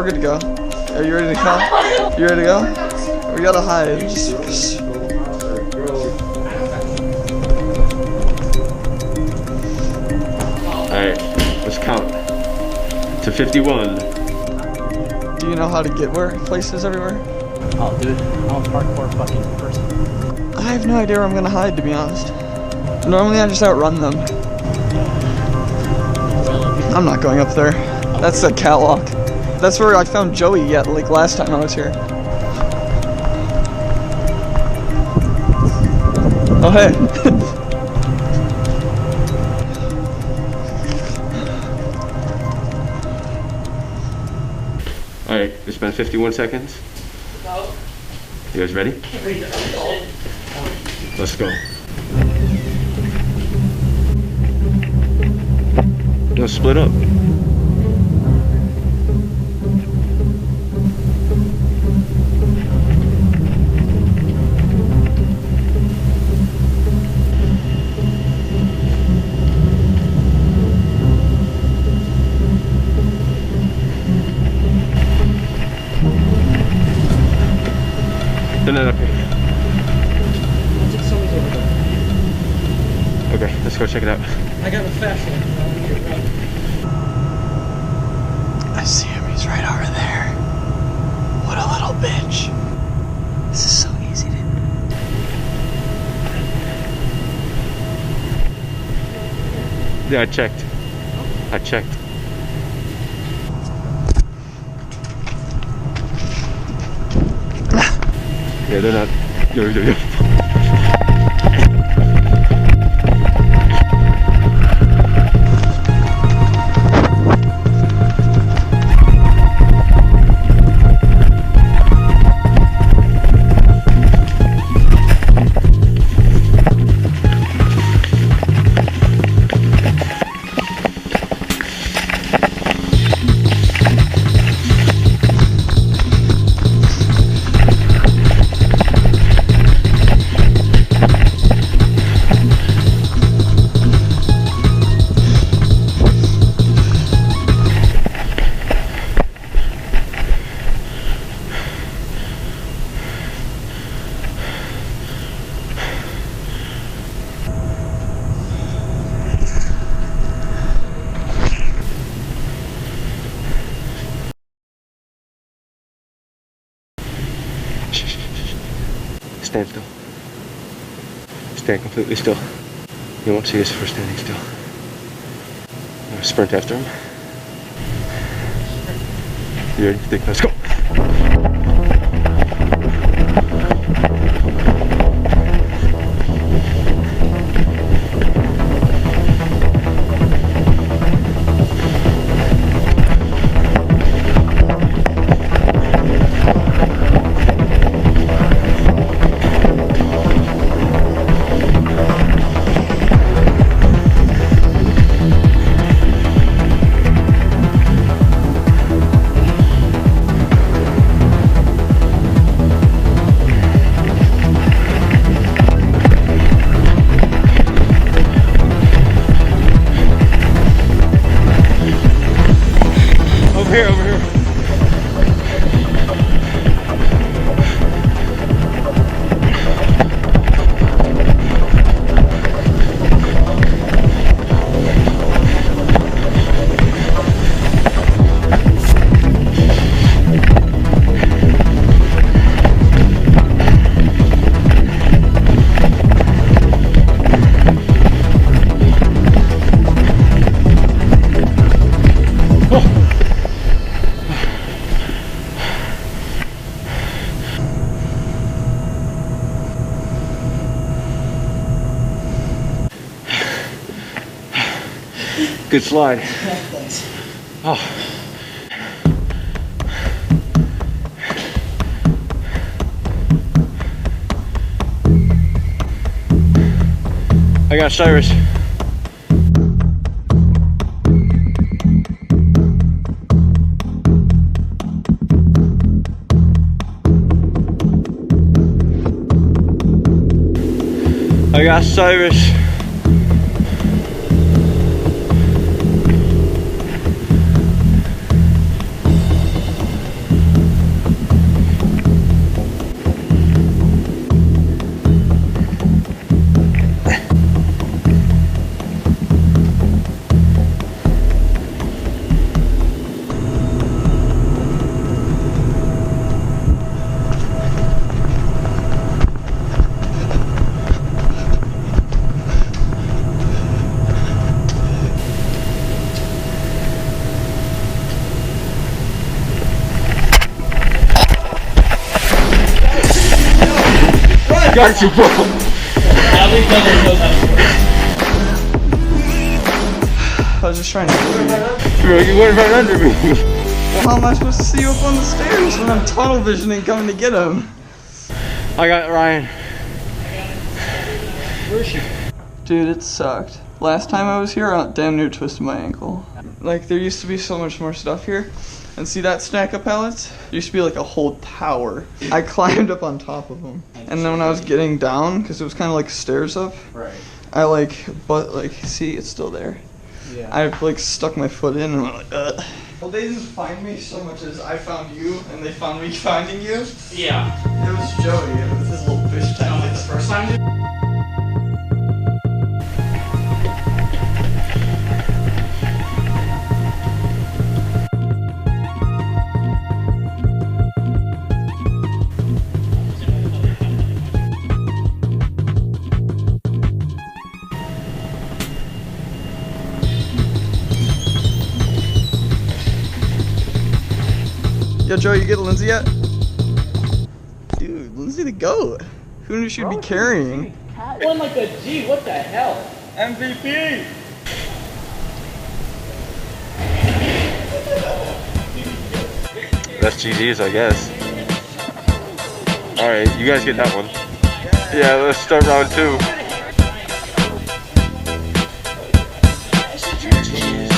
we're good to go. Are you ready to come? You ready to go? We gotta hide. Alright, let's count to 51. Do you know how to get where places everywhere? Oh, dude, I'm a hardcore fucking person. I have no idea where I'm gonna hide, to be honest. Normally I just outrun them. I'm not going up there. That's a catwalk. That's where I found Joey like last time I was here. Oh hey. Alright, it's been 51 seconds. You guys ready? Let's go. No, split up. Turn that up here. Okay, let's go check it out. I got a fast one. I see him, he's right over there. What a little bitch. This is so easy to... Yeah, I checked. I checked. Yeah, they're not. Yo. Stand still. Stand completely still. You won't see us if we're standing still. I'm gonna sprint after him. You ready? Think, let's go. Over here. Good slide. Thanks. Oh. I got Cyrus. I got Cyrus. Got you, bro. At least Douglas knows how to work. I was just trying to do it. Bro, you went right under me. Well, how am I supposed to see you up on the stairs when I'm tunnel visioning coming to get him? I got Ryan. Where is she? Dude, it sucked. Last time I was here, I damn near twisted my ankle. Like, there used to be so much more stuff here. And see that stack of pallets? There used to be like a whole tower. I climbed up on top of them. And then when I was getting down, because it was kind of like stairs up, Right. I see, it's still there. Yeah. I like stuck my foot in and went like, ugh. Well, they didn't find me so much as I found you, and they found me finding you. Yeah. It was Joey, it was his little fish tank. It's the first time, dude? Yo, Joey, you get Lindsay yet? Dude, Lindsay the goat. Who knew she'd be carrying? One like a G, what the hell? MVP! That's GG's, I guess. Alright, you guys get that one. Yeah, let's start round 2. GG's.